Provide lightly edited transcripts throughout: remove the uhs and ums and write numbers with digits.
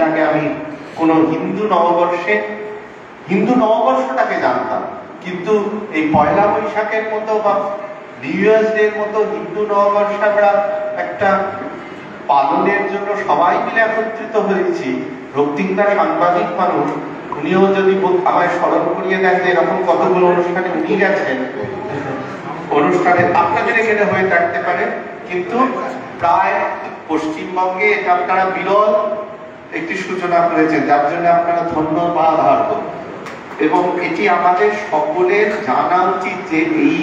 এর আগে আমি কোনো হিন্দু নববর্ষটাকে জানতাম, কিন্তু এই পয়লা বৈশাখের মতো বা নিউ ইয়ার্স ডের মতো হিন্দু নববর্ষ আমরা একটা পালনের জন্য সবাই মিলে একত্রিত হয়েছি। রক্তিমদা সাংবাদিক মানুষ, উনিও যদি আমায় স্মরণ করিয়ে দেন যে এরকম কতগুলো অনুষ্ঠানে উনি গেছেন, অনুষ্ঠানে আপনাদের এখানে হয়ে থাকতে পারে, কিন্তু প্রায় পশ্চিমবঙ্গে এটা আপনারা বিরল একটি সূচনা করেছেন, যার জন্য আপনারা ধন্যবাদ অর্হ। এবং এটি আমাদের সকলের জানা উচিত যে এই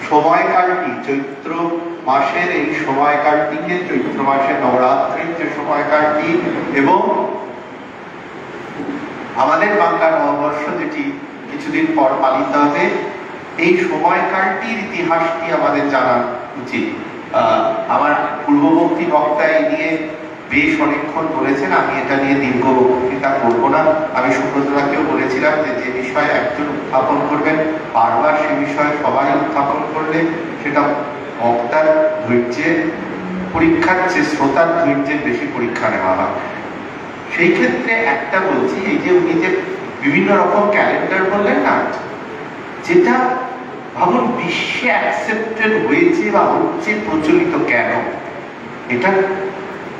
সময়কালটি, চৈত্র মাসের এই সময়কালটিকে, চৈত্র মাসের নবরাত্রির যে সময়কালটি এবং আমাদের বাংলা নববর্ষ যেটি কিছুদিন পর পালিত হবে, এই সময়কালটির ইতিহাসটি আমাদের জানা উচিত। আমার পূর্ববর্তী বক্তা এই নিয়ে বেশ অনেকক্ষণ বলেছেন, আমি এটা নিয়ে দীর্ঘ বক্তৃতা করবো না। আমি সুব্রতদাকেও বলেছিলাম যে যে বিষয়ে একজন উত্থাপন করবেন, বারবার সে বিষয়ে সবাই উত্থাপন করলে সেটা বক্তার ধৈর্যের পরীক্ষার চেয়ে শ্রোতার ধৈর্যের বেশি পরীক্ষা নেওয়া হয়। সেই ক্ষেত্রে একটা বলছি, এই যে উনি যে বিভিন্ন রকম ক্যালেন্ডার বললেন না, যেটা ভাবুন বিশ্বে অ্যাকসেপ্টেড হয়েছে বা হচ্ছে প্রচলিত কেন, এটা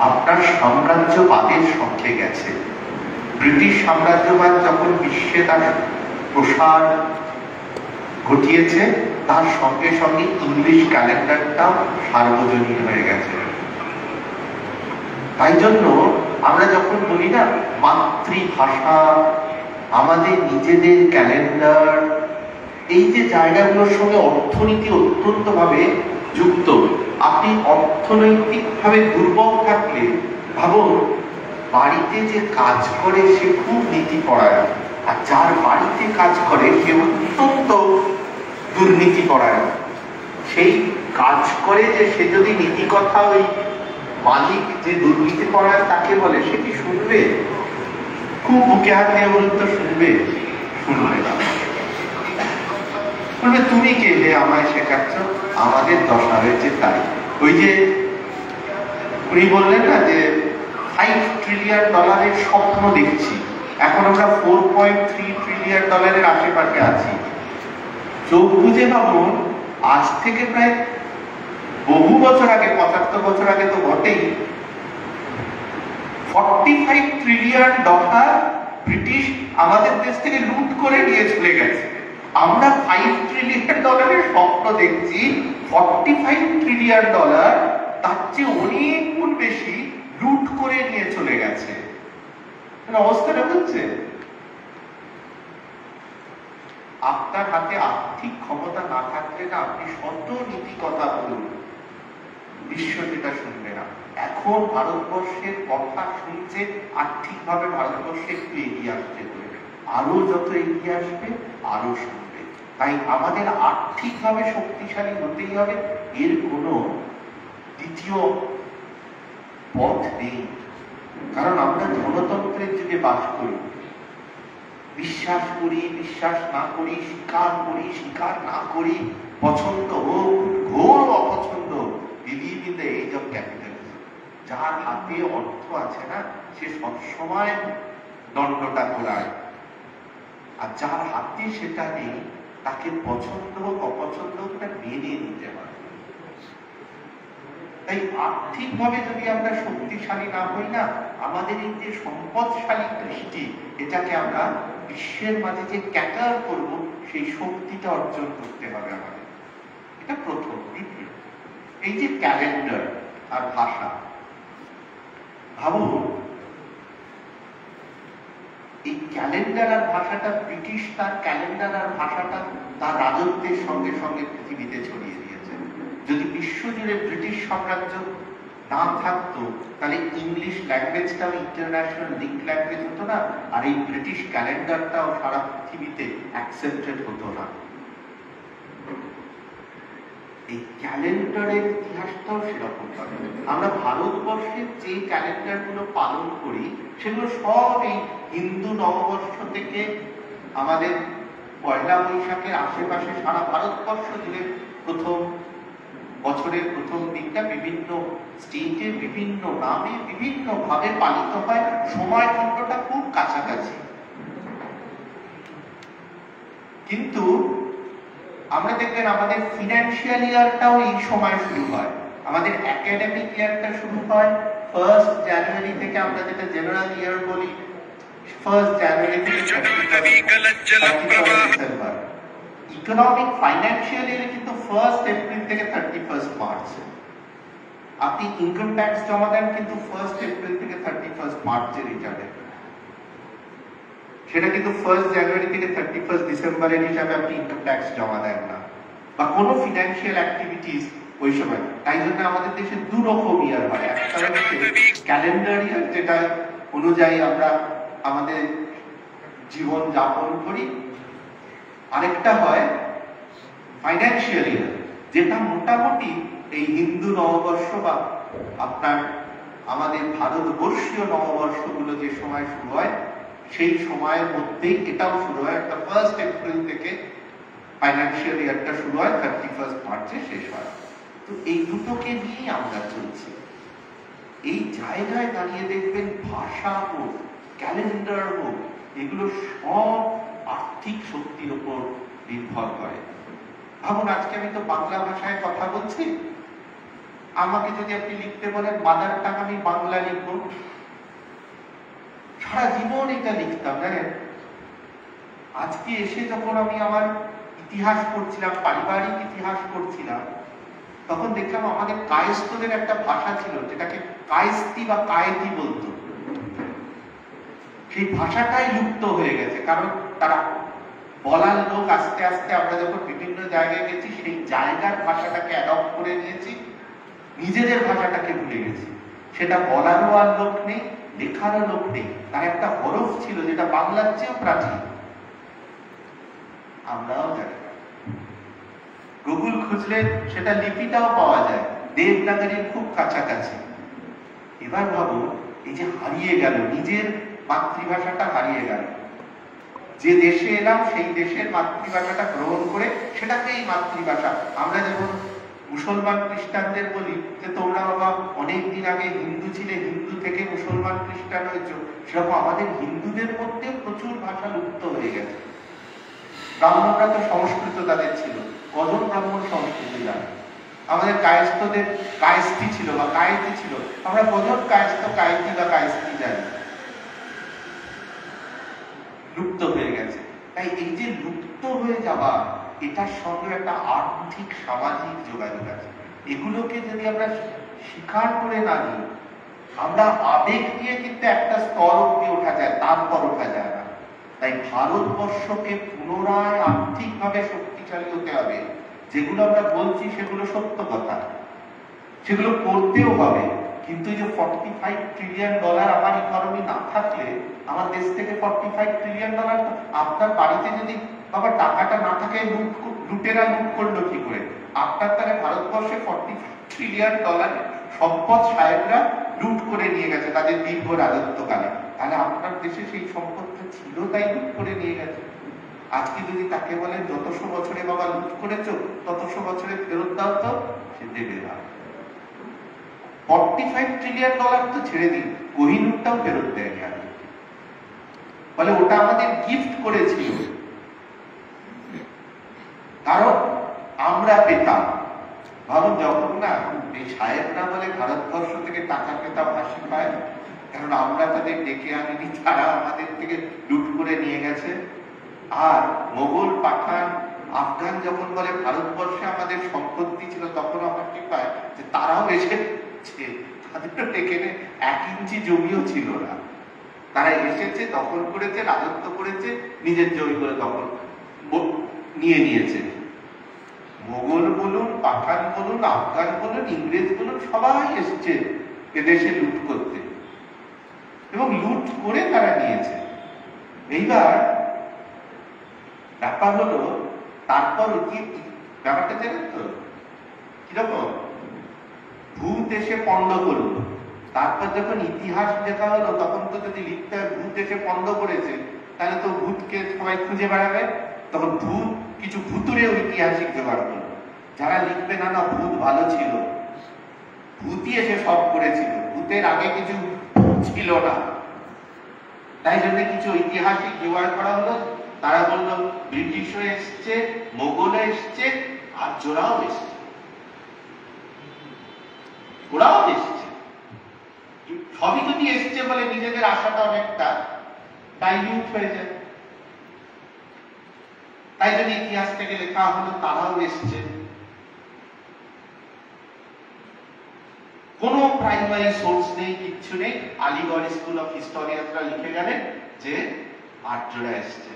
আপনার সাম্রাজ্যবাদের সঙ্গে গেছে। ব্রিটিশ সাম্রাজ্যবাদ যখন বিশ্বে তার প্রসার ঘটিয়েছে, তার সঙ্গে সঙ্গে ইংলিশ ক্যালেন্ডারটাও সার্বজনীন হয়ে গেছে। তাই জন্য আমরা যখন বলি না মাতৃভাষা, আমাদের নিজেদের ক্যালেন্ডার, এই যে জায়গাগুলোর সঙ্গে অর্থনীতি অত্যন্ত ভাবে যুক্ত। আপনি অর্থনৈতিক ভাবে দুর্বল থাকলে ভাবুন, বাড়িতে যে কাজ করে সে খুব নীতি পরায়ণ, আর যার বাড়িতে কাজ করে সে অত্যন্ত দুর্নীতি পরায়ণ। সেই কাজ করে যে সে যদি নীতি কথা ওই মালিক যে দুর্নীতি পরায়ণ তাকে বলে, সে কি শুনবে? খুব বুকে হাত দিয়ে বলুন তো, শুনবে? শুনবে না। বলবে তুমি কে যে আমায় শেখাচ্ছ? আমাদের দশা হয়েছে তাই। ওই যে উনি বললেন না যে $5 ট্রিলিয়ন স্বপ্ন দেখছি, এখন আমরা $4.3 ট্রিলিয়ন আশেপাশে আছি। চোখ বুঝে ভাবুন, আজ থেকে প্রায় বহু বছর আগে, 75 বছর আগে তো বটেই, $45 ট্রিলিয়ন ব্রিটিশ আমাদের দেশ থেকে লুট করে নিয়ে চলে গেছে। আমরা $5 ট্রিলিয়ন স্বপ্ন দেখছি, $45 ট্রিলিয়ন তার চেয়ে অনেক গুণ বেশি লুট করে নিয়ে চলে গেছে। অবস্থাটা হচ্ছে, আপনার হাতে আর্থিক ক্ষমতা না থাকলে না আপনি শত নীতি কথা বলুন, বিশ্ব যেটা শুনবে না। এখন ভারতবর্ষের কথা শুনছে, আর্থিকভাবে ভারতবর্ষে একটু এগিয়ে আসতে বলে, আরো যত এগিয়ে আসবে আরো শুনবে। তাই আমাদের আর্থিকভাবে শক্তিশালী হতেই হবে, এর কোনো দ্বিতীয় পথ নেই। কারণ আমরা ধনতন্ত্রের যুগে বাস করি, বিশ্বাস করি, বিশ্বাস না করি, স্বীকার করি, স্বীকার না করি, পছন্দ হোক, ঘোর অপছন্দ, believe in the age of capitalism. যার হাতে অর্থ আছে না, সে সবসময় দণ্ডটা ঘোরায়, আর যার হাতে সেটা নেই তাকে পছন্দ হোক অপছন্দ হোক তা মেনে নিতে হয়। তাই আর্থিকভাবে যদি আমরা শক্তিশালী না হই না, আমাদের এই যে সম্পদশালী দৃষ্টি, এটাকে আমরা বিশ্বের মাঝে যে ক্যাটার করব, সেই শক্তিটা অর্জন করতে হবে আমাদের। এটা প্রথম। দ্বিতীয়, এই যে ক্যালেন্ডার আর ভাষা, ভাবুন এই ক্যালেন্ডার আর ভাষাটা, ব্রিটিশ তার ক্যালেন্ডার আর ভাষাটা তার রাজত্বের সঙ্গে সঙ্গে পৃথিবীতে ছড়িয়ে দিয়েছে। যদি বিশ্বজুড়ে ব্রিটিশ সাম্রাজ্য না থাকতো, তাহলে ইংলিশ ল্যাঙ্গুয়েজটাও ইন্টারন্যাশনাল লিঙ্ক ল্যাঙ্গুয়েজ হতো না, আর এই ব্রিটিশ ক্যালেন্ডারটাও সারা পৃথিবীতে অ্যাকসেপ্টেড হতো না। এই ক্যালেন্ডারের ইতিহাসটাও সেরকম ভাবে আমরা ভারতবর্ষের যে ক্যালেন্ডার গুলো পালন করি, সেগুলো সব এই হিন্দু নববর্ষ থেকে আমাদের পয়লা বৈশাখের আশেপাশে সারা ভারতবর্ষ জুড়ে প্রথম বছরের প্রথম দিনটা বিভিন্ন স্টেটে বিভিন্ন নামে বিভিন্ন ভাবে পালিত হয়, সময়খণ্ডটা খুব কাছাকাছি। কিন্তু আমরা দেখবেন আমাদের ফিনান্সিয়াল ইয়ারটাও এই সময় শুরু হয়, আমাদের একাডেমিক ইয়ারটা শুরু হয় 1 জানুয়ারি থেকে, আমরা যেটা জেনারেল ইয়ার বলি 1 জানুয়ারি থেকে ডিসেম্বর। ইকোনমিক ফাইন্যান্সিয়াল ইয়ার কিন্তু 1 এপ্রিল থেকে 31 মার্চ। আপনি ইনকাম ট্যাক্স জমা দেন কিন্তু 1 এপ্রিল থেকে 31 মার্চের হিসাবে, সেটা কিন্তু 1 জানুয়ারি থেকে 31 ডিসেম্বরের হিসাবে আপনি ইনকাম ট্যাক্স জমা দেন না, বা কোনো ফিনান্সিয়াল অ্যাক্টিভিটিস ওই সময়। তাই জন্য আমাদের দেশে দুরকম ইয়ার হয়, একটা হচ্ছে ক্যালেন্ডার ইয়ার, যেটা অনুযায়ী আমরা আমাদের জীবন যাপন করি, আরেকটা হয় ফাইন্যান্সিয়াল ইয়ার, যেটা মোটামুটি এই হিন্দু নববর্ষ বা আপনার আমাদের ভারতবর্ষীয় নববর্ষগুলো যে সময় শুরু হয় সেই সময়ের মধ্যেই এটাও শুরু হয়। একটা 1 এপ্রিল থেকে ফাইন্যান্সিয়াল ইয়ারটা শুরু হয়, 31 মার্চে শেষ হয়। তো এই দুটোকে নিয়েই আমরা চলছি। এই জায়গায় দাঁড়িয়ে দেখবেন ভাষা হোক, ক্যালেন্ডার হোক, এগুলো সব আর্থিক শক্তির উপর নির্ভর করে। ভাবুন, আজকে আমি তো বাংলা ভাষায় কথা বলছি, আমাকে যদি আপনি লিখতে বলেন মাদার টাং, আমি বাংলা লিখব, সারা জীবন এটা লিখতাম জানেন। আজকে এসে যখন আমি আমার ইতিহাস পড়ছিলাম, পারিবারিক ইতিহাস পড়ছিলাম, তখন দেখলাম আমাদের কায়স্থদের একটা ভাষা ছিল যেটাকে কায়স্তি বা কায়েতি বলতো। সেই ভাষাটাই লুপ্ত হয়ে গেছে, কারণ তারা বলার লোক আস্তে আস্তে আমরা যখন বিভিন্ন জায়গায় গেছি সেই জায়গার ভাষাটাকে অ্যাডপ্ট করে নিয়েছি, নিজেদের ভাষাটাকে ভুলে গেছি। সেটা বলারও আর লোক নেই, লেখারও লোক নেই। তার একটা হরফ ছিল যেটা বাংলার চেয়েও প্রাচীন, আমরাও জানি। গুগল খুঁজলে সেটা লিপিটাও পাওয়া যায়, দেবনাগরীর খুব কাছাকাছি। এবার ভাবো, এই যে হারিয়ে গেল, নিজের মাতৃভাষাটা হারিয়ে গেল। যে দেশে এলাম সেই দেশের মাতৃভাষাটা গ্রহণ করে সেটাকেই মাতৃভাষা। আমরা যেমন মুসলমান খ্রিস্টানদের বলি যে তোমরা বাবা অনেক দিন আগে হিন্দু ছিলে, হিন্দু থেকে মুসলমান খ্রিস্টান হয়েছে, সেরকম আমাদের হিন্দুদের মধ্যে প্রচুর ভাষা লুপ্ত হয়ে গেছে। ব্রাহ্মণরা তো সংস্কৃত তাদের ছিল, কজন ব্রাহ্মণ সংস্কৃত জানে? আমাদের কায়স্থদের কায়স্থি ছিল বা কায়েতি ছিল, আমরা কজন কায়স্থ কায়েতি বা কায়স্থি জানি? লুপ্ত হয়ে গেছে। তাই এই যে লুপ্ত হয়ে যাওয়া, এটার সঙ্গে একটা আর্থিক সামাজিক যোগাযোগ আছে। এগুলোকে যদি আমরা স্বীকার করে না নিই, আমরা আবেগ দিয়ে কিন্তু একটা স্তর অব্দি ওঠা যায়, তারপর ওঠা যায় না। তাই ভারতবর্ষকে পুনরায় আর্থিকভাবে শক্তিশালী হতে হবে। যেগুলো আমরা বলছি সেগুলো সত্য কথা, সেগুলো করতেও হবে। কিন্তু যে $45 ট্রিলিয়ন আমার ইকোনমি না থাকলে, আমার দেশ থেকে $45 ট্রিলিয়ন, আপনার বাড়িতে যদি বাবা টাকাটা না থাকে, লুটেরা লুট করলো কি করে? আপনার তাহলে ভারতবর্ষে $45 ট্রিলিয়ন সম্পদ সাহেবরা লুট করে নিয়ে গেছে তাদের দীর্ঘ রাজত্বকালে। তাহলে আপনার দেশে সেই সম্পদটা ছিল, তাই লুট করে নিয়ে গেছে। আজকে যদি তাকে বলেন যতশো বছরে বাবা লুট করেছো, ততশো বছরে ফেরত দাও, তো সে দেবে না। $45 ট্রিলিয়ন তো ছেড়ে দিন, কোহিনূরটাও ফেরত দেয়নি আগে, বলে ওটা আমাদের গিফট করেছিল, কারণ আমরা পেতাম। ভাবুন, যখন না এই সাহেবরা বলে ভারতবর্ষ থেকে টাকা পেতাম, হাসি পায়, কারণ আমরা তাদের ডেকে আনিনি, তারা আমাদের থেকে লুট করে নিয়ে গেছে। আর মোগল, পাঠান, আফগান যখন বলে ভারতবর্ষে আমাদের সম্পত্তি ছিল, তখন আমার কি পায় যে তারাও এসেছে, তাদের এখানে 1 ইঞ্চি জমিও ছিল না। তারা এসেছে, দখল করেছে, রাজত্ব করেছে, নিজের জমি করে দখল নিয়ে নিয়েছে। মোগল বলুন, পাঠান বলুন, আফগান বলুন, ইংরেজ বলুন, সবাই এসছে এদেশে লুট করতে, এবং লুট করে তারা নিয়েছে। এইবার ব্যাপার হলো, তারপর কি ব্যাপারটা জানেন তো কিরকম? ভূত এসে পণ্ড করলো। তারপর যখন ইতিহাস লেখা হলো, তখন তো যদি লিখতে হয় ভূত এসে পণ্ড করেছে, তাহলে তো ভূতকে সবাই খুঁজে বেড়াবে। তখন ভূত কিছু ভূতুরে ঐতিহাসিক জোগাড় করলো, যারা লিখবে না না ভূত ভালো ছিল, ভূতই এসে সব করেছিল, ভূতের আগে কিছু ছিল না। তাই জন্য কিছু ঐতিহাসিক জোগাড় করা হলো, তারা বলল ব্রিটিশও এসছে, মোগলও এসছে, আর্যরাও এসছে, ওরাও এসছে। সবই যদি এসছে বলে নিজেদের আশাটা অনেকটা ডাইলিউট হয়ে যায়। তাই জন্য ইতিহাস থেকে লেখা হলো তারাও এসছে। কোন প্রাইমারি সোর্স নেই, কিচ্ছু নেই। আলিগড় স্কুল অফ হিস্টোরিয়ানরা লিখে গেলেন যে আর্যরা এসছে।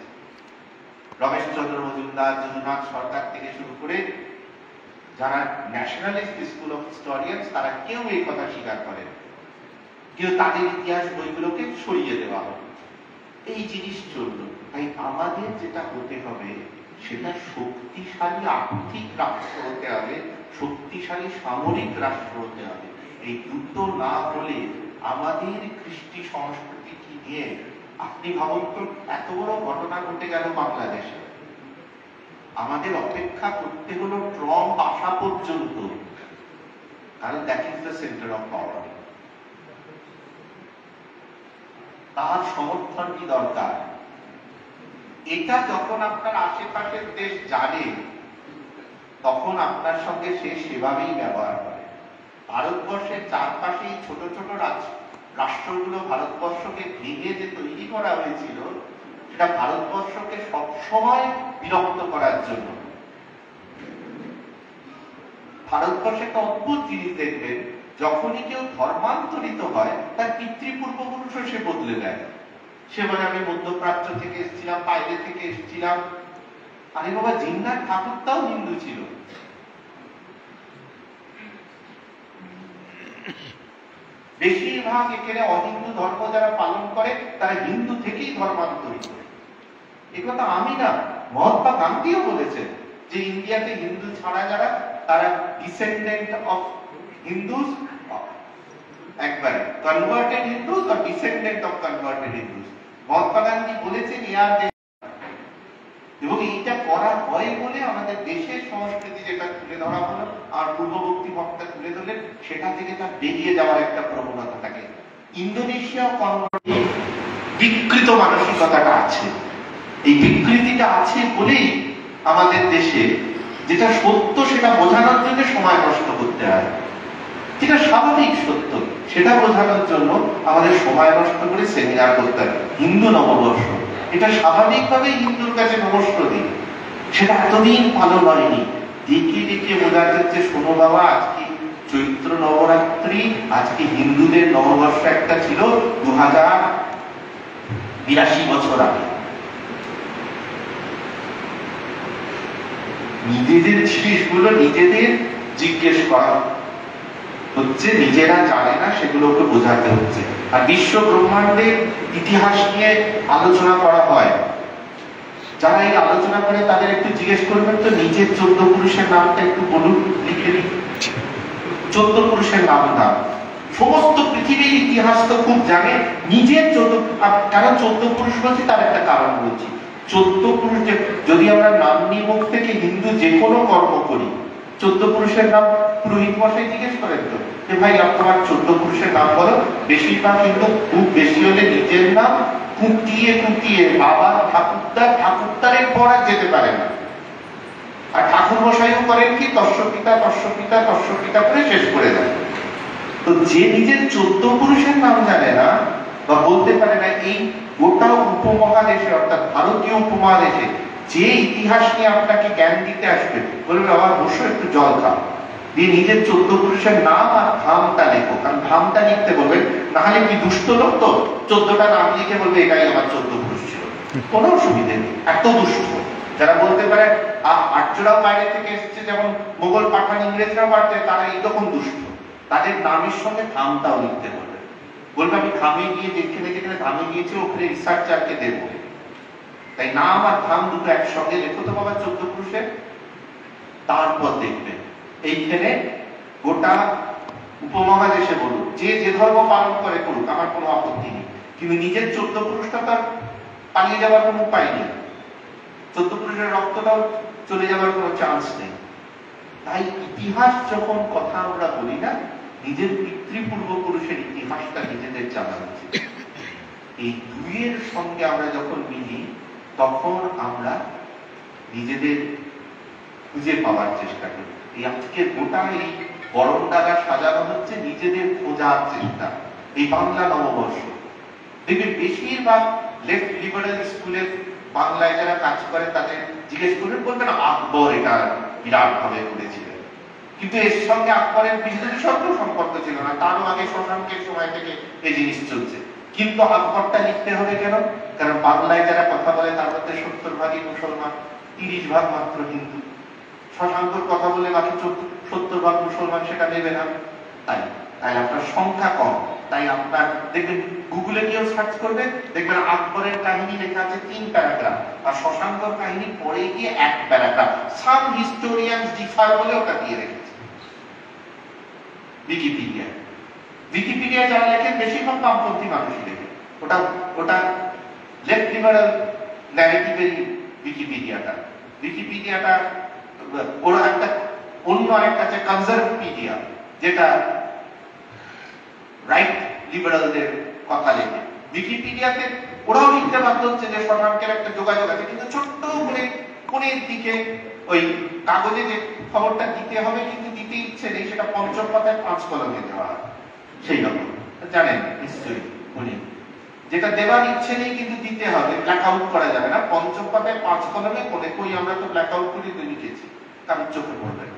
রমেশচন্দ্র মজুমদার, যদুনাথ সরকার থেকে শুরু করে যারা ন্যাশনালিস্ট স্কুল অফ হিস্টোরিয়ান, তারা কেউ এই কথা স্বীকার করেন, কেউ তাদের ইতিহাস বইগুলোকে সরিয়ে দেওয়া হবে। এই জিনিস চলল। তাই আমাদের যেটা হতে হবে সেটা শক্তিশালী আর্থিক রাষ্ট্র হতে হবে, শক্তিশালী সামরিক রাষ্ট্র হতে হবে। এই দুটো না হলে আমাদের কৃষ্টি সংস্কৃতি কি নিয়ে, আপনি ভাবুন তো, এত বড় ঘটনা ঘটে গেল বাংলাদেশে, আমাদের অপেক্ষা করতে হলো ট্রাম্প আসা পর্যন্ত, কারণ that is the centre of power. তার সমর্থন কি দরকার? এটা যখন আপনার আশেপাশের দেশ জানে, তখন আপনার সঙ্গে সে সেভাবেই ব্যবহার করে। ভারতবর্ষের চারপাশে ছোট ছোট রাষ্ট্রগুলো ভারতবর্ষকে ভেঙে যে তৈরি করা হয়েছিল, সেটা ভারতবর্ষকে সবসময় বিরক্ত করার জন্য। ভারতবর্ষে একটা অদ্ভুত জিনিস দেখবেন, যখনই কেউ ধর্মান্তরিত হয় তার পিতৃপূর্বপুরুষও সে বদলে দেয়। সে বলে আমি মধ্যপ্রাচ্য থেকে এসেছিলাম, বাইরে থেকে এসেছিলাম। আরে বাবা, জিন্নার ঠাকুরটাও হিন্দু ছিল। বেশিরভাগ এখানে অহিন্দু ধর্ম যারা পালন করে তারা হিন্দু থেকেই ধর্মান্তরিত। একথা আমি না, মহাত্মা গান্ধীও বলেছেন যে ইন্ডিয়াতে হিন্দু ছাড়া যারা, তারা ডিসেন্ডেন্ট অফ হিন্দুস, একবারে কনভার্টেড হিন্দুস আর descendant of converted Hindus. Mahatma Gandhi বলেছেন এবং এইটা করা হয় বলে আমাদের দেশের সংস্কৃতি যেটা তুলে ধরা হলো, আর পূর্ববর্তী বক্তা তুলে ধরলেন, সেটা থেকে তার বেরিয়ে যাওয়ার একটা প্রবণতা থাকে। ইন্দোনেশিয়া বিকৃত মানসিকতাটা আছে। এই বিকৃতিটা আছে বলেই আমাদের দেশে যেটা সত্য সেটা বোঝানোর জন্য সময় নষ্ট করতে হয়, যেটা স্বাভাবিক সত্য সেটা বোঝানোর জন্য আমাদের সময় নষ্ট করে সেমিনার করতে হয়। হিন্দু নববর্ষ, এটা স্বাভাবিকভাবে হিন্দুর কাছে নমস্ত দিন, সেটা এতদিন পালন হয়নি। দেখে দেখে বোঝা যাচ্ছে, শোনো বাবা, আজকে চৈত্র নবরাত্রি, আজকে হিন্দুদের নববর্ষ একটা ছিল 2082 বছর আগে। নিজেদের জিনিসগুলো নিজেদের জিজ্ঞেস করা হচ্ছে, নিজেরা জানে না, সেগুলোকে বোঝাতে হচ্ছে। আর বিশ্ব ব্রহ্মাণ্ডের ইতিহাস নিয়ে আলোচনা করা হয়, যারা এই আলোচনা করে তাদের একটু জিজ্ঞেস করবেন তো নিজের 14 পুরুষের নামটা একটু বলুন, লিখে নিন 14 পুরুষের নাম। সমস্ত পৃথিবীর ইতিহাস তো খুব জানে, নিজের 14, কারণ 14 পুরুষ বলছি তার একটা কারণ বলছি। 14 পুরুষ, যদি আমরা নাম নিমুখ থেকে হিন্দু যে কোনো কর্ম করি, 14 পুরুষের নাম পুরোহিত মশাই জিজ্ঞেস করেন তো যে ভাই তোমার 14 পুরুষের নাম বলো। বেশিরভাগ কিন্তু খুব বেশি হলে নিজের নাম কুটিয়ে কুটিয়ে বাবা ঠাকুরদারের পর আর যেতে পারে না। আর ঠাকুর মশাইও করেন কি তস্যপিতা তস্যপিতা তস্যপিতা করে শেষ করে দেয়। তো যে নিজের 14 পুরুষের নাম জানে না বা বলতে পারে না, এই গোটা উপমহাদেশে অর্থাৎ ভারতীয় উপমহাদেশে যে ইতিহাস নিয়ে আপনাকে জ্ঞান দিতে আসবে, বলবে আমার বসো একটু জল খাও, দিয়ে নিজের 14 পুরুষের নাম আর ধামটা লেখো। কারণ ধামটা লিখতে বলবেন, না হলে কি দুষ্ট লোক তো 14টা নাম লিখে বলবে এটাই আমার 14 পুরুষ ছিল। কোনো অসুবিধে নেই, এত দুষ্ট। যারা বলতে পারে আর্যরাও বাইরে থেকে এসেছে, যেমন মোগল পাঠান ইংরেজরাও বাড়ছে, তারা এইরকম দুষ্ট, তাদের নামের সঙ্গে ধামটাও লিখতে বলবে। বলবে আমি ধামে গিয়ে যেখানে যেখানে ধামে গিয়েছি ওখানে রিসার্চারকে দেবো। তাই নাম আর ধাম দুটো একসঙ্গে লেখো তো বাবা 14 পুরুষের। তারপর দেখবেন এইখানে গোটা উপমহাদেশে বলুন, যে যে ধর্ম পালন করে করুক, আমার কোনো আপত্তি নেই, কিন্তু নিজের 14 পুরুষটা তার পালিয়ে যাওয়ার কোনো উপায় নেই, 14 পুরুষের রক্তটাও চলে যাওয়ার কোনো চান্স নেই। তাই ইতিহাস যখন কথা আমরা বলি না, নিজের পিতৃপূর্বপুরুষের ইতিহাসটা নিজেদের জানা উচিত। এই দুইয়ের সঙ্গে আমরা যখন মিলি তখন আমরা নিজেদের খুঁজে পাওয়ার চেষ্টা করি। এই আজকে গোটা এই বরণডালা সাজানো হচ্ছে নিজেদের খোঁজার চেষ্টা। এই বাংলা নববর্ষ দেখবেন বেশিরভাগ লেফট লিবারেল স্কুলের বাংলায় যারা কাজ করে তাদের জিজ্ঞেস করবেন, বলবেন আকবর এটা বিরাট ভাবে করেছিলেন, কিন্তু এর সঙ্গে আকবরের বিদ্যুৎ সঙ্গে সম্পর্ক ছিল না, তারও আগে শশাঙ্কের সময় থেকে এই জিনিস চলছে। কিন্তু আকবরটা লিখতে হবে কেন? কারণ বাংলায় যারা কথা বলে তার মধ্যে 70% মুসলমান, 30% মাত্র হিন্দু। শশাঙ্কর কথা বলে বাকি 70% মুসলমান সেটা নেবে না, তাই আপনার সংখ্যা কম। তাই আপনার দেখবেন গুগলে কেউ সার্চ করবে, দেখবেন আকবরের কাহিনী লেখা আছে 3 প্যারাগ্রাফ, আর শশাঙ্কর কাহিনী পরে গিয়ে 1 প্যারাগ্রাফ। সাম হিস্টোরিয়ানস ডিফার বলে ওটা দিয়ে রেখেছে উইকিপিডিয়া যারা লেখেন বেশিরভাগ বামপন্থী মানুষই লেখে। ওটা লেফট লিবারাল ন্যারেটিভেরই উইকিপিডিয়াটা ওরা একটা অন্য একটা আছে কনজারভেটিভ, যেটা রাইট লিবারালদের কথা লেখে। উইকিপিডিয়াতে ওরাও লিখতে বাধ্য হচ্ছে যে শশাঙ্কের একটা যোগাযোগ আছে, কিন্তু ছোট্ট করে কোণের দিকে ওই কাগজে যে খবরটা দিতে হবে কিন্তু দিতে ইচ্ছে নেই, সেটা 5 পাতায় 5 কলমে দেওয়া হয়। সেই রকম জানেন নিশ্চয়ই উনি যেটা দেওয়ার ইচ্ছে নেই কিন্তু দিতে হবে, ব্ল্যাক আউট করা যাবে না, 5 পাতায় 5 কলমে কোণে কই আমরা তো ব্ল্যাক আউট করে লিখেছি, কারণ চোখে পড়বে না।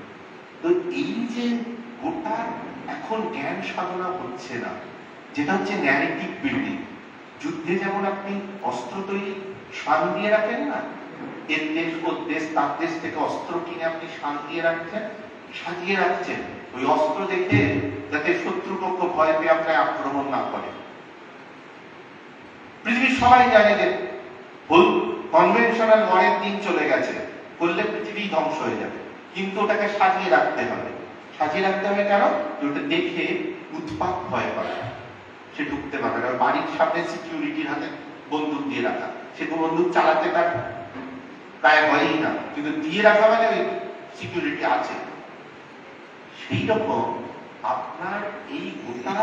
তো এই যে গোটা এখন জ্ঞান সাধনা হচ্ছে না, যেটা হচ্ছে ন্যারেটিভ বিল্ডিং। যুদ্ধে যেমন আপনি অস্ত্র তৈরি শান দিয়ে রাখেন না, এর দেশ ওর দেশ তার দেশ থেকে অস্ত্র কিনে আপনি শান দিয়ে রাখছেন, সাজিয়ে রাখছেন ওই অস্ত্র দেখে, যাতে শত্রুপক্ষ ভয় পেয়ে আপনাকে আক্রমণ না করে। পৃথিবীর সবাই জানে যে কনভেনশনাল ওয়ারের দিন চলে গেছে, করলে পৃথিবী ধ্বংস হয়ে যাবে, কিন্তু ওটাকে সাজিয়ে রাখতে হবে। সাজিয়ে রাখতে হবে কেন? ওটা দেখে উৎপাত ভয় করে, সে ঢুকতে পারবে না। বাড়ির সামনে সিকিউরিটির হাতে বন্দুক দিয়ে রাখা, সে বন্দুক চালাতে তার প্রায় হয়ই না, কিন্তু দিয়ে রাখা মানে ওই সিকিউরিটি আছে। সেই রকম আপনার এই গোটা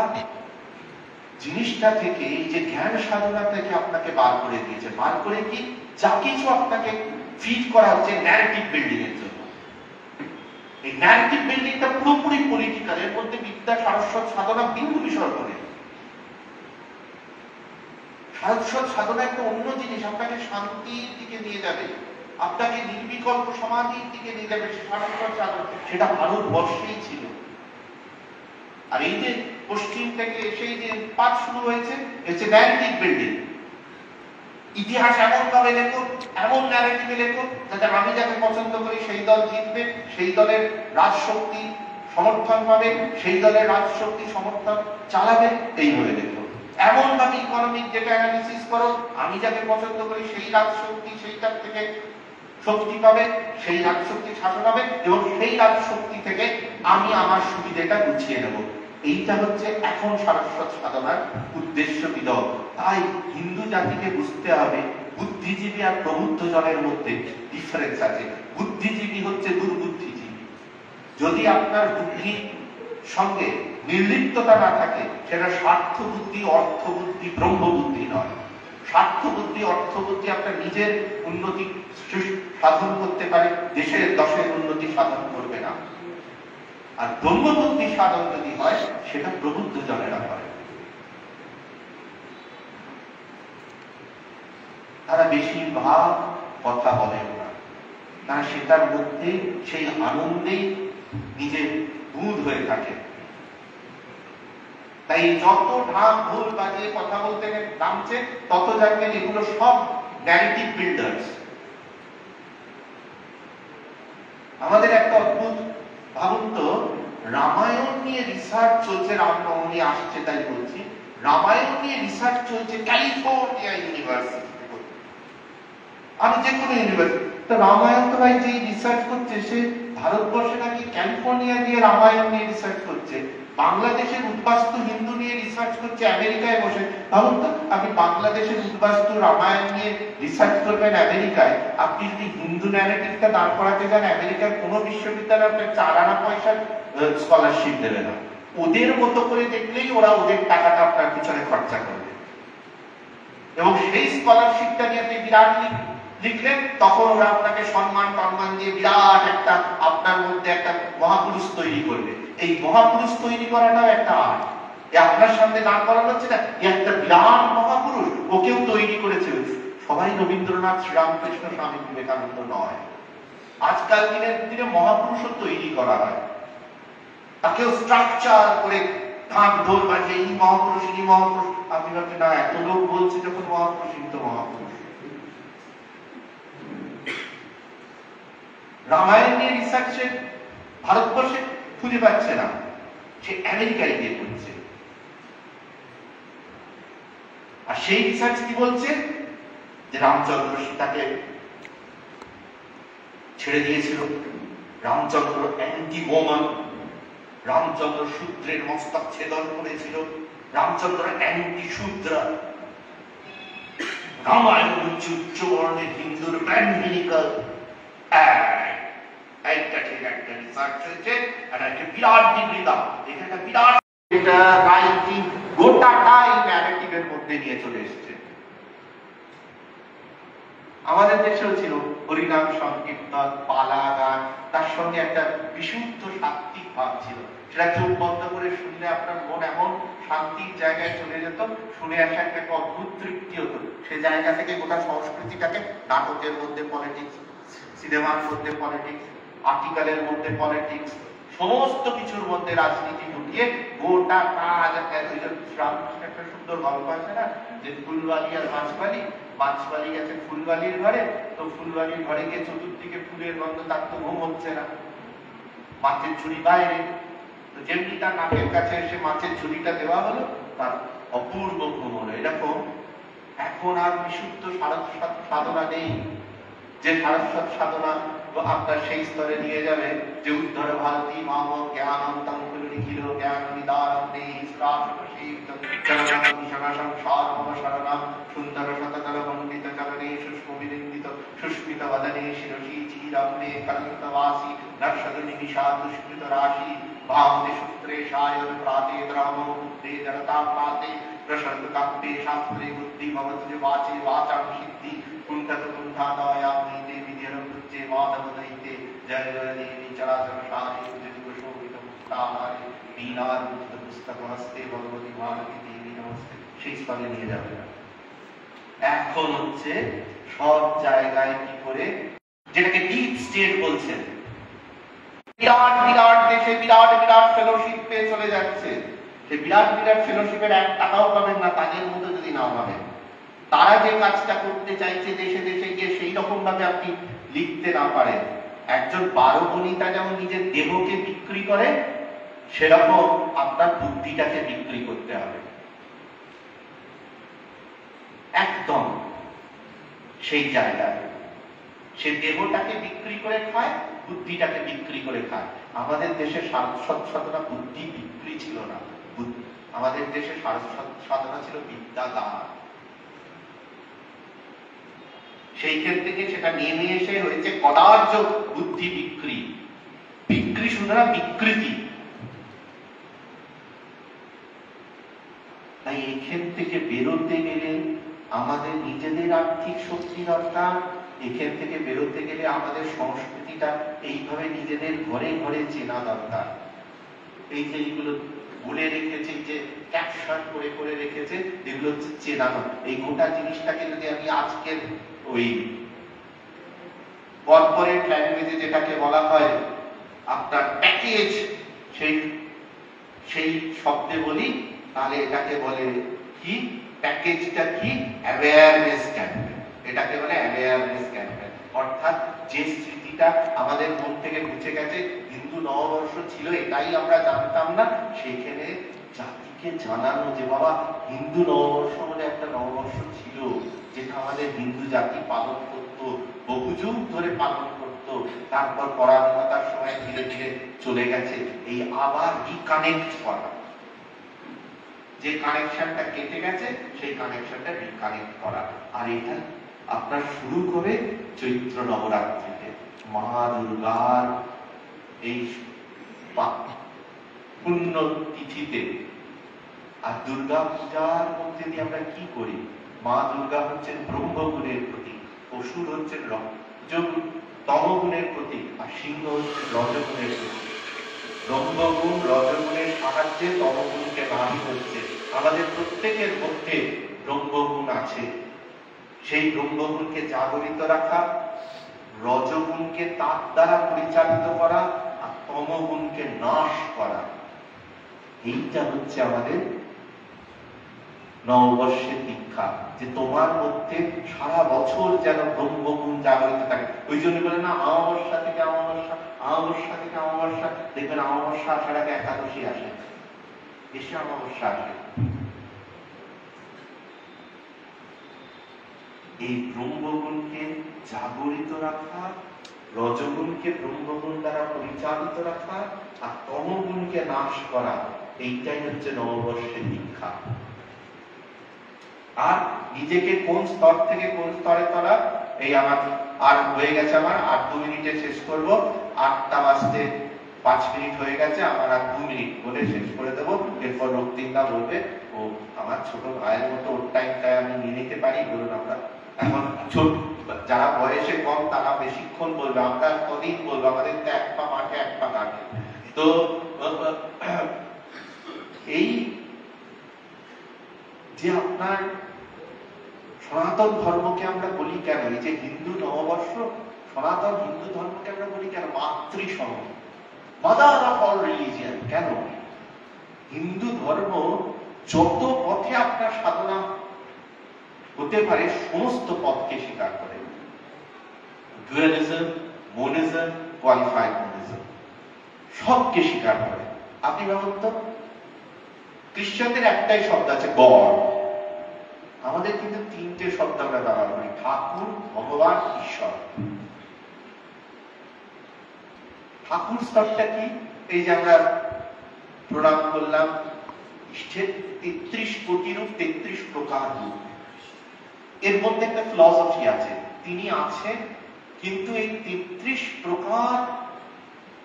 জিনিসটা থেকে, এই যে জ্ঞান সাধনা থেকে আপনাকে বার করে দিয়েছে, বার করে কি যা কিছু আপনাকে ফিড করা হচ্ছে ন্যারেটিভ বিল্ডিং এর জন্য। এই ন্যারেটিভ বিল্ডিংটা পুরোপুরি পলিটিক্যাল, এর মধ্যে বিদ্যা সারস্বত সাধনা বিন্দু বিসর্গ নেই। সারস্বত সাধনা একটা অন্য জিনিস, আপনাকে শান্তির দিকে নিয়ে যাবে, আপনাকে নির্বিকল্প সমাধির দিকে নিয়ে যাবে। সারস্বত সাধনা সেটা ভারতবর্ষেই ছিল। আর এই যে পশ্চিম থেকে সেই যে পাঠ শুরু হয়েছে, হচ্ছে ন্যারেটিভ বিল্ডিং। ইতিহাস এমন ভাবে লেখো, এমন ন্যারেটিভে লেখো যাতে আমি যাকে পছন্দ করি সেই দল জিতবে, সেই দলের রাজশক্তি সমর্থন পাবে, সেই দলের রাজশক্তি সমর্থন চালাবে, এইভাবে লেখো। এমন ভাবে ইকোনমিক ডেটা অ্যানালিসিস করো, আমি যাকে পছন্দ করি সেই রাজশক্তি সেইটার থেকে শক্তি পাবে, সেই রাজশক্তি শাসন হবে, এবং সেই রাজশক্তি থেকে আমি আমার সুবিধাটা গুছিয়ে নেব। এইটা হচ্ছে এখন সারস্বত সাধনার উদ্দেশ্য বিধক। তাই হিন্দু জাতিকে বুঝতে হবে বুদ্ধিজীবী আর প্রবুদ্ধ জনের মধ্যে ডিফারেন্স আছে। বুদ্ধিজীবী হচ্ছে দুর্বুদ্ধিজীবী। যদি আপনার বুদ্ধির সঙ্গে নির্লিপ্ততা না থাকে, সেটা স্বার্থ বুদ্ধি, অর্থ বুদ্ধি, ব্রহ্ম বুদ্ধি নয়। স্বার্থ বুদ্ধি, অর্থ বুদ্ধি আপনার নিজের উন্নতি সাধন করতে পারে, দেশের দশের উন্নতি সাধন করবে না। আর ব্রহ্মবুদ্ধি সাধন যদি হয়, সেটা প্রবুদ্ধ জনেরা করে। তারা বেশিরভাগ কথা বলেন না, তারা সেটার মধ্যে সেই আনন্দেই নিজের বুধ হয়ে থাকে। তাই যত ঢাক ঢোল বাজিয়ে কথা বলতে নামছে, তত জানবেন এগুলো সব ন্যারেটিভ বিল্ডার্স। আমাদের একটা অদ্ভুত ভাবুন তো, রামায়ণ নিয়ে রিসার্চ চলছে, রামনবমী আসছে তাই বলছি, রামায়ণ নিয়ে রিসার্চ চলছে ক্যালিফোর্নিয়া ইউনিভার্সিটি। আমি যে কোনো ইউনিভার্সিটি, তো রামায়ণ তো ভাই যে রিসার্চ করছে, সে ভারতবর্ষে নাকি ক্যালিফোর্নিয়া দিয়ে রামায়ণ নিয়ে রিসার্চ করছে, বাংলাদেশের উদ্বাস্তু হিন্দু নিয়ে রিসার্চ করছে আমেরিকায় বসে। ভাবুন তো, আপনি বাংলাদেশের উদ্বাস্তু রামায়ণ নিয়ে রিসার্চ করবেন আমেরিকায়, আপনি যদি হিন্দু ন্যারেটিভটা দাঁড় করাতে যান, আমেরিকার কোনো বিশ্ববিদ্যালয় আপনার 4 আনা পয়সার স্কলারশিপ দেবে না। ওদের মতো করে দেখলেই ওরা ওদের টাকাটা আপনার পিছনে খরচা করবে। এবং সেই স্কলারশিপটা নিয়ে আপনি বিরাট লিখলেন, তখন ওরা আপনাকে সম্মান টম্মান দিয়ে বিরাট একটা আপনার মধ্যে একটা মহাপুরুষ তৈরি করবে। এই মহাপুরুষ তৈরি করাটাও একটা আর্ট। আপনার সামনে দাঁড় করানো হচ্ছে না, একটা বিরাট মহাপুরুষ, ওকেও তৈরি করেছে। সবাই রবীন্দ্রনাথ, শ্রীরামকৃষ্ণ, স্বামী বিবেকানন্দ নয়। আজকাল দিনে মহাপুরুষও তৈরি করা হয়, তাকেও স্ট্রাকচার করে ঢাক ঢোল বাজিয়ে এই মহাপুরুষ, এই মহাপুরুষ। আপনি ভাবছেন না, এত লোক বলছে যখন মহাপুরুষ, তো মহাপুরুষ। রামায়ণ নিয়ে রিসার্চে ভারতবর্ষে খুঁজে পাচ্ছে না, সে আমেরিকায় গিয়ে করছে। আর সেই রিসার্চ কি বলছে, যে রামচন্দ্র সীতাকে ছেড়ে দিয়েছিল, রামচন্দ্র অ্যান্টি ওম্যান, রামচন্দ্র শূদ্রের মস্তক ছেদন করেছিল, রামচন্দ্র অ্যান্টি শূদ্র, রামায়ণ হচ্ছে উচ্চ বর্ণের হিন্দুর প্যান্ডিনিক্যাল। একটা ঠিক একটা রিসার্চ হয়েছে, একটা বিরাট ডিগ্রি দাও, এটা বিরাট, এটা রাইটিং গোটাটাই ন্যারেটিভের মধ্যে নিয়ে চলে এসেছে। আমাদের দেশেও ছিল হরিনাম সংকীর্তন, পালা গান, তার সঙ্গে একটা বিশুদ্ধ সাত্ত্বিক ভাব ছিল। সেটা চোখ বন্ধ করে শুনলে আপনার মন এমন শান্তির জায়গায় চলে যেত, শুনে আসা একটা অদ্ভুত তৃপ্তি হতো। সে জায়গা থেকে গোটা সংস্কৃতিটাকে, নাটকের মধ্যে পলিটিক্স, সিনেমার মধ্যে পলিটিক্স, আর্টিকেলের মধ্যে পলিটিক্স, সমস্ত কিছুর মধ্যে রাজনীতি ঢুকিয়ে গোটা কাজ একটা সুন্দর গল্প আছে না, যে ফুলবালি আর মাছবালি, মাছবালি গেছে ফুলবালির ঘরে, তো ফুলবালির ঘরে গিয়ে চতুর্দিকে ফুলের গন্ধ, তার তো ঘুম হচ্ছে না, মাছের ঝুড়ি বাইরে, তো যেমনি তার নাকের কাছে এসে মাছের ঝুড়িটা দেওয়া হলো, তার অপূর্ব ঘুম হলো। এরকম এখন আর বিশুদ্ধ সাধনা নেই, যে সারস্বত সাধনা আপনার সেই স্তরে নিয়ে যাবে, যে উদ্ধর ভারতী মাম জ্ঞানন্তম লিখিল জ্ঞান নিদারম নেই সংসার মম শরণম সুন্দর শততল মণ্ডিত চরণে সুষ্ম বিনিন্দিত সুস্মিত বদনে শিরসি চিরগ্নে কলঙ্কবাসী নর্ষদ নিমিষা দুষ্কৃত রাশি ভাবতে সূত্রে সায়ন প্রাতে দ্রাম বুদ্ধে জড়তা প্রাতে প্রসন্ন কাপ্যে শাস্ত্রে বুদ্ধি ভবত বাচে বাচাং সিদ্ধি কুণ্ঠত কুণ্ঠাদয়া মহিতে বিধিরম বুদ্ধে মাধব দৈতে জয় জয় দেবী চরাচর সারে যুগ শোভিত মুক্তাহারে বীণার মুক্ত পুস্তক হস্তে ভগবতী ভারতী দেবী নমস্তে। সেই স্তরে নিয়ে যাবে না। এখন হচ্ছে সব জায়গায় কি করে, যেটাকে ডিপ স্টেট বলছেন, বিরাট বিরাট দেশে বিরাট বিরাট ফেলোশিপ পেয়ে চলে যাচ্ছে। সে বিরাট বিরাট ফেলোশিপের 1 টাকাও পাবেন না তাদের মধ্যে যদি না পাবেন। তারা যে কাজটা করতে চাইছে দেশে দেশে গিয়ে সেই রকম ভাবে আপনি লিখতে না পারেন। একজন বারবণিতা যেমন নিজের দেহকে বিক্রি করে, সেরকম আপনার বুদ্ধিটাকে বিক্রি করতে হবে একদম সেই জায়গায়। সে দেহটাকে বিক্রি করে খায়, বুদ্ধিটাকে বিক্রি করে খায়। আমাদের দেশে সারস্বত সাধনা বুদ্ধি বিক্রি ছিল না, আমাদের দেশে সারস্বত সাধনা ছিল বিদ্যাদান। সেই ক্ষেত্রে থেকে সেটা নেমে এসে হয়েছে কদার্য বুদ্ধি বিক্রি। বিক্রি শুধু না, বিকৃতি। তাই এখান থেকে বেরোতে গেলে আমাদের নিজেদের আর্থিক শক্তি দরকার। এখান থেকে বেরোতে গেলে আমাদের সংস্কৃতিটা এইভাবে নিজেদের ঘরে ঘরে চেনা দরকার। এই যে এইগুলো বলে রেখেছে, যে ক্যাপশন করে করে রেখেছে, এগুলো হচ্ছে চেনানো। এই গোটা জিনিসটাকে যদি আমি আজকের ওই কর্পোরেট ল্যাঙ্গুয়েজে যেটাকে বলা হয় আপনার প্যাকেজ, সেই শব্দে বলি, তাহলে এটাকে বলে কি, প্যাকেজটা কি, অ্যাওয়ারনেস ক্যাম্পেইন। এটাকে বলে অ্যাওয়ারনেস ক্যাম্পেইন। অর্থাৎ যে স্মৃতিটা আমাদের মন থেকে মুছে গেছে, হিন্দু নববর্ষ ছিল এটাই আমরা জানতাম না, সেখানে জাতিকে জানানো যে বাবা হিন্দু নববর্ষ বলে একটা নববর্ষ ছিল, যেটা আমাদের হিন্দু জাতি পালন করত, বহু যুগ ধরে পালন করত, তারপর পরাধীনতার সময় ধীরে ধীরে চলে গেছে। এই আবার রিকানেক্ট করা, যে কানেকশনটা কেটে গেছে সেই কানেকশনটা রিকানেক্ট করা। আর এটা আপনার শুরু করে চৈত্র নবরাত্রিতে মা দুর্গার এই পুণ্য তিথিতে। আর দুর্গা পূজার মধ্যে দিয়ে আমরা কি করি, মা দুর্গা হচ্ছেন ব্রহ্মগুণের প্রতীক, অসুর হচ্ছেন তমগুণের প্রতীক, আর সিংহ হচ্ছে রজগুণের প্রতীক। ব্রহ্মগুণ রজগুণের সাহায্যে তমগুণকে নামই হচ্ছে। আমাদের প্রত্যেকের মধ্যে ব্রহ্মগুণ আছে, সেই ব্রহ্মগুণকে জাগরিত রাখা, রজগুণকে তার দ্বারা পরিচালিত করা, আর তমগুণকে নাশ করা, এইটা হচ্ছে আমাদের নববর্ষের দীক্ষা। যে তোমার মধ্যে সারা বছর যেন ব্রহ্মগুণ জাগরিত থাকে। ওই জন্য বলে না, অমাবস্যা থেকে অমাবস্যা, অমাবস্যা থেকে অমাবস্যা, দেখবেন অমাবস্যা আসার আগে একাদশী আসে, এসে অমাবস্যা আসে। এই ব্রহ্মগুণকে জাগরিত রাখা, রজগুণকে ব্রহ্মগুণ দ্বারা পরিচালিত রাখা, আর তমগুণকে নাশ করা, এইটাই হচ্ছে নববর্ষের দীক্ষা। আর নিজেকে কোন স্তর থেকে কোন স্তরে তোলা, এই আমার আর হয়ে গেছে, আমার আর 2 মিনিটে শেষ করব। 8টা বাজতে 5 মিনিট হয়ে গেছে, আমার আর 2 মিনিট বলে শেষ করে দেবো। এরপর রক্তিমদা বলবে, ও আমার ছোট ভাইয়ের মতো ওর টাইমটা আমি নিয়ে নিতে পারি। বলুন, আমরা এখন ছোট, যারা বয়সে কম তারা বেশিক্ষণ বলবে, আমরা কদিন বলবো, আমাদের তো 1 পা মাঠে 1 পা ঘাটে। তো এই যে আপনার সনাতন ধর্মকে আমরা বলি কেন, এই যে হিন্দু নববর্ষ, সনাতন হিন্দু ধর্মকে আমরা বলি কেন মাতৃসম, মাদার অফ অল রিলিজিয়ন। কেন? হিন্দু ধর্ম যত পথে আপনার সাধনা হতে পারে সমস্ত পথকে স্বীকার করে। ডুয়ালিজম, মোনিজম, কোয়ালিফাইড মোনিজম, সবকে স্বীকার করে। আপনি ভাবুন তো, খ্রিস্টানদের একটাই শব্দ আছে গড, আমাদের কিন্তু 3টে শব্দ আমরা ব্যবহার করি, ঠাকুর, ভগবান, ঈশ্বর। ঠাকুর স্তরটা কি? এই যে আমরা প্রণাম করলাম, ইষ্টের 33 কোটি রূপ, 33 প্রকার রূপ। এর মধ্যে একটা ফিলসফি আছে, তিনি আছেন, কিন্তু এই 33 প্রকার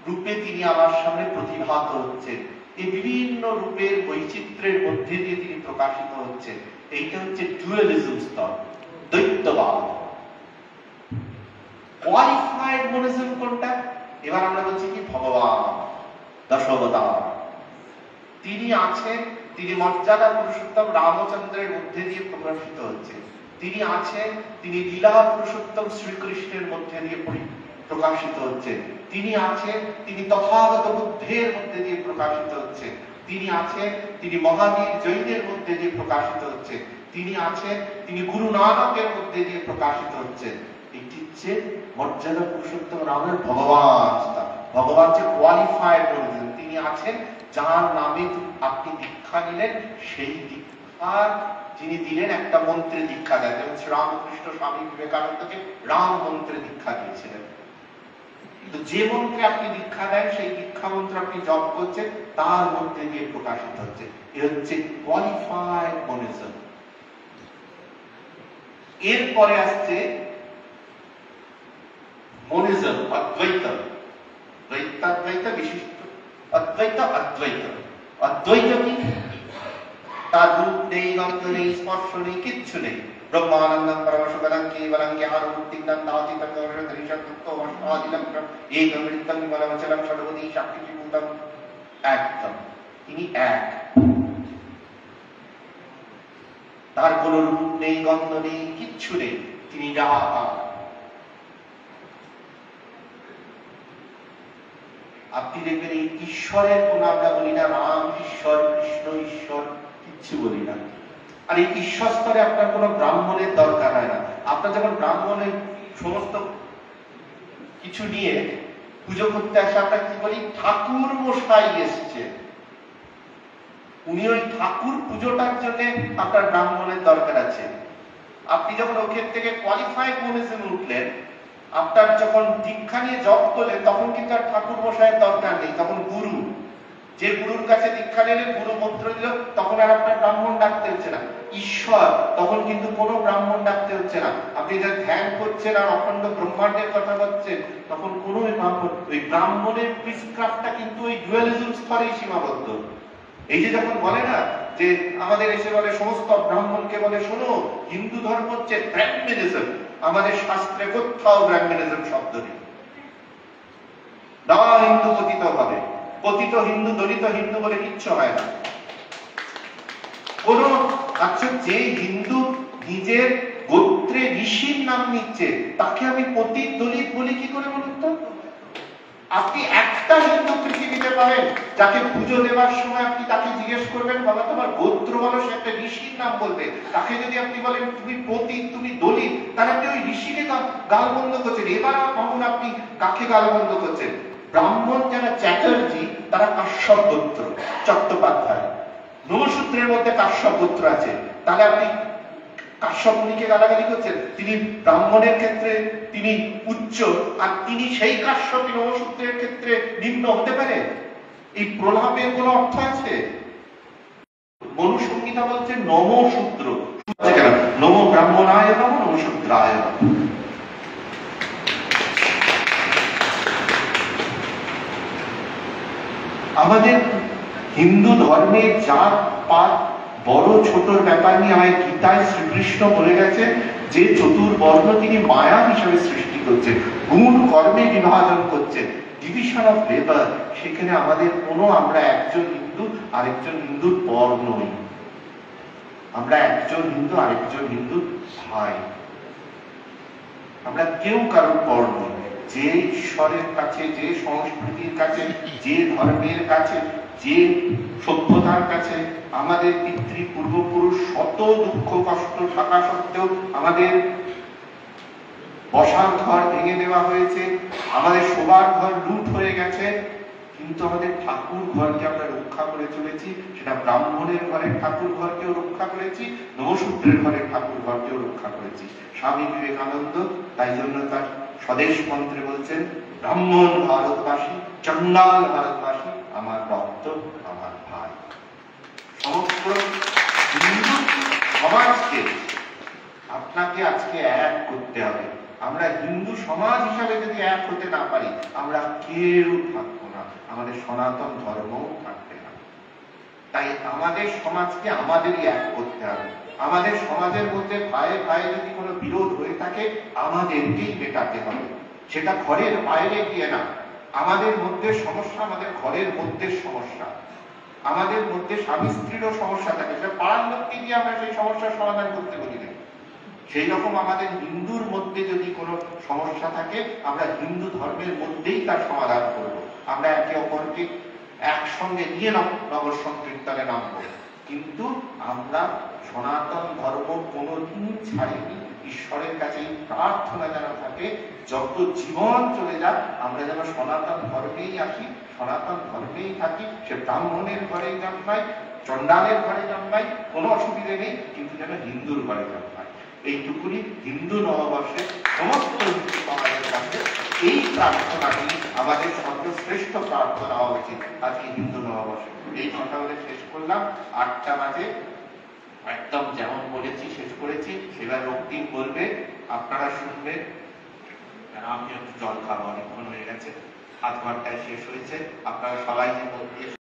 রূপে তিনি আমার সামনে প্রতিভাত হচ্ছেন। এই বিভিন্ন রূপের বৈচিত্র্যের মধ্যে দিয়ে তিনি প্রকাশিত হচ্ছেন। এইটা হচ্ছে ডুয়ালিজম স্তর, দ্বৈতবাদ। কোয়ালিফাইড মোনিজম কোনটা? এবার আমরা বলছি কি, ভগবান দশাবতার, তিনি আছেন, তিনি মর্যাদা পুরুষোত্তম রামচন্দ্রের মধ্যে দিয়ে প্রকাশিত হচ্ছে। তিনি আছেন, তিনি লীলা পুরুষোত্তম শ্রীকৃষ্ণের মধ্যে দিয়ে প্রকাশিত হচ্ছে। তিনি আছেন, তিনি তথাগত বুদ্ধের মধ্যে দিয়ে প্রকাশিত হচ্ছে। তিনি আছেন, তিনি মহাবীর জৈনের মধ্যে দিয়ে প্রকাশিত হচ্ছে। তিনি আছেন, তিনি গুরু নানকের মধ্যে দিয়ে প্রকাশিত হচ্ছে। এটি হচ্ছে মর্যাদা পুরুষোত্তম রামের ভগবান। ভগবান যে কোয়ালিফাইড বলেছেন, তিনি আছেন যার নামে আপনি দীক্ষা নিলেন, সেই দীক্ষার যিনি দিলেন একটা মন্ত্রে দীক্ষা দেন। যেমন শ্রীরামকৃষ্ণ স্বামী বিবেকানন্দকে রাম মন্ত্রে দীক্ষা দিয়েছিলেন। কিন্তু যে মন্ত্রে আপনি দীক্ষা দেন, সেই দীক্ষা মন্ত্র আপনি জপ করছেন, তার মধ্যে দিয়ে প্রকাশিত হচ্ছে। এ হচ্ছে কোয়ালিফাইড মোনিজম। এরপরে আসছে মোনিজম, অদ্বৈত। দ্বৈতাদ্বৈত বিশিষ্ট, অদ্বৈত অদ্বৈত। অদ্বৈত কি? তার রূপ নেই, গন্ধ নেই, স্পর্শ নেই, কিচ্ছু নেই। ব্রহ্মানন্দম পরমশুভদং কেবলং জ্ঞানমূর্তিং নাস্তিতং দোষধরিষং দুঃখং অসাদিলং একং ঋদ্ধং বিমলমচলং সর্বদী সাক্ষীভূতং। একদম তিনি এক, তার কোন রূপ নেই, গন্ধ নেই, কিচ্ছু নেই, তিনি নিরাকার। আপনি দেখবেন এই ঈশ্বরের কোন আমরা বলি না রাম ঈশ্বর, কৃষ্ণ ঈশ্বর, কিচ্ছু বলি না। আর এই ঈশ্বর স্তরে আপনার কোন ব্রাহ্মণের দরকার হয় না। আপনার যখন ব্রাহ্মণের সমস্ত কিছু নিয়ে পুজো করতে আসে, আমরা কি বলি, ঠাকুর মশাই এসছে। উনি ওই ঠাকুর পুজোটার জন্য আপনার ব্রাহ্মণের দরকার আছে। আপনি যখন ওখান থেকে কোয়ালিফাইড মোনিজমে উঠলেন, আপনার যখন দীক্ষা নিয়ে জপ করলেন, তখন কিন্তু আর ঠাকুর মশাইয়ের দরকার নেই, তখন গুরু, যে গুরুর কাছে দীক্ষা নিলেন, গুরু মন্ত্র দিল, তখন আর আপনার ব্রাহ্মণ ডাকতে হচ্ছে না। ঈশ্বর, তখন কিন্তু কোনো ব্রাহ্মণ ডাকতে হচ্ছে না। আপনি যা ধ্যান করছেন আর অখণ্ড ব্রহ্মাণ্ডের কথা বলছেন, তখন কোনো ব্রাহ্মণ, ওই ব্রাহ্মণের প্রিসক্রাফটটা কিন্তু ওই ডুয়ালিজম স্তরেই সীমাবদ্ধ। এই যে যখন বলে না যে আমাদের এসে বলে সমস্ত ব্রাহ্মণকে বলে, শোনো, হিন্দু ধর্ম হচ্ছে ব্রাহ্মণিজম। আমাদের শাস্ত্রে কোথাও ব্রাহ্মণিজম শব্দ নেই। না হিন্দু পতিত হবে, পতিত হিন্দু, দলিত হিন্দু বলে কিচ্ছু হয় না। কোন, আচ্ছা, যে হিন্দু নিজের গোত্রে ঋষির নাম নিচ্ছে তাকে আমি পতিত দলিত বলি কি করে বলুন তো? আপনি একটা হিন্দু পৃথিবীতে পাবেন যাকে পুজো দেওয়ার সময় আপনি তাকে জিজ্ঞেস করবেন, বাবা তোমার গোত্র বলো, সে একটা ঋষির নাম বলবে। তাকে যদি আপনি বলেন তুমি পতিত, তুমি দলিত, তাহলে আপনি ওই ঋষিকে গালমন্দ করছেন। এবার ভাবুন আপনি কাকে গালমন্দ করছেন। ব্রাহ্মণ যারা চ্যাটার্জি তারা কাশ্যপ গোত্র, চট্টোপাধ্যায়। নমসূত্রের মধ্যে কাশ্যপ গোত্র আছে, তাহলে আপনি কাশ্যপ মুনিকে গালাগালি করছেন। তিনি ব্রাহ্মণের ক্ষেত্রে তিনি উচ্চ, আর তিনি সেই কাশ্যপ নমসূত্রের ক্ষেত্রে নিম্ন হতে পারে? এই প্রলাপের কোন অর্থ আছে? মনুসংহিতা বলছে নমশূদ্র, নম ব্রাহ্মণায় নম, নমশূদ্রায় নম। আমাদের হিন্দু ধর্মে জাত পাত বড় ছোটর ব্যাপার নিয়ে আমায় গীতায় শ্রীকৃষ্ণ বলে গেছে যে চতুর্বর্ণ তিনি মায়া হিসেবে সৃষ্টি করছেন, গুণ কর্মে বিভাজন করছেন, ডিভিশন অফ লেবার। সেখানে আমাদের কোনো, আমরা একজন হিন্দু আরেকজন হিন্দুর পর নই, আমরা একজন হিন্দু আরেকজন হিন্দুর ভাই, আমরা কেউ কারোর পর নই। যে ঈশ্বরের কাছে, যে সংস্কৃতির কাছে, যে ধর্মের কাছে, যে সভ্যতার কাছে আমাদের পিতৃ পূর্বপুরুষ শত দুঃখ কষ্ট থাকা সত্ত্বেও আমাদের বসার ঘর ভেঙে দেওয়া হয়েছে, আমাদের শোবার ঘর লুট হয়ে গেছে, কিন্তু আমাদের ঠাকুর ঘরকে আমরা রক্ষা করে চলেছি। সেটা ব্রাহ্মণের ঘরের ঠাকুর ঘরকেও রক্ষা করেছি, নবশূদ্রের ঘরের ঠাকুর ঘরকেও রক্ষা করেছি। স্বামী বিবেকানন্দ তাই জন্য তার স্বদেশ মন্ত্রে বলছেন, ব্রাহ্মণ ভারতবাসী, চণ্ডাল ভারতবাসী, আমার রক্ত আমার ভাই। সমস্ত হিন্দু সমাজকে আপনাকে আজকে এক করতে হবে। আমরা হিন্দু সমাজ হিসাবে যদি এক হতে না পারি, আমরা কেউ থাকবো না, আমাদের সনাতন ধর্মও থাকবে না। তাই আমাদের সমাজকে আমাদেরই এক করতে হবে। আমাদের সমাজের মধ্যে ভাই ভাই যদি কোনো বিরোধ হয়ে থাকে, আমাদেরকেই মেটাতে হবে। সেটা ঘরের বাইরে গিয়ে না। আমাদের মধ্যে সমস্যা আমাদের ঘরের মধ্যে সমস্যা, আমাদের মধ্যে স্বামী স্ত্রীরও সমস্যা থাকে, সেটা পাড়ার লোককে গিয়ে আমরা সেই সমস্যার সমাধান করতে বলি না। সেই রকম আমাদের হিন্দুর মধ্যে যদি কোনো সমস্যা থাকে, আমরা হিন্দু ধর্মের মধ্যেই তার সমাধান করব। আমরা একে অপরকে একসঙ্গে নিয়ে নগর সংকীর্তনে নামবো, কিন্তু আমরা সনাতন ধর্ম কোনোদিন ছাড়িনি। ঈশ্বরের কাছে প্রার্থনা যেন থাকে, যত জীবন চলে যাক আমরা যেন সনাতন ধর্মেই আসি, সনাতন ধর্মেই থাকি। সে ব্রাহ্মণের ঘরে জন্মাই, চণ্ডালের ঘরে জন্মাই, কোনো অসুবিধে নেই, কিন্তু যেন হিন্দুর ঘরে জন্মাই। এইটুকুনি হিন্দু নববর্ষে সমস্ত হিন্দু সমাজের কাছে এই প্রার্থনাটি আমাদের সর্বশ্রেষ্ঠ প্রার্থনা হওয়া উচিত আজকে হিন্দু নববর্ষে। এই কথা বলে শেষ করলাম। 8টা বাজে, একদম যেমন বলেছি শেষ করেছি। এবার রক্তিম বলবে, আপনারা শুনবেন। আমি একটু জল খাবো, অনেকক্ষণ হয়ে গেছে, 7 ঘন্টায় শেষ হয়েছে। আপনারা সবাই যে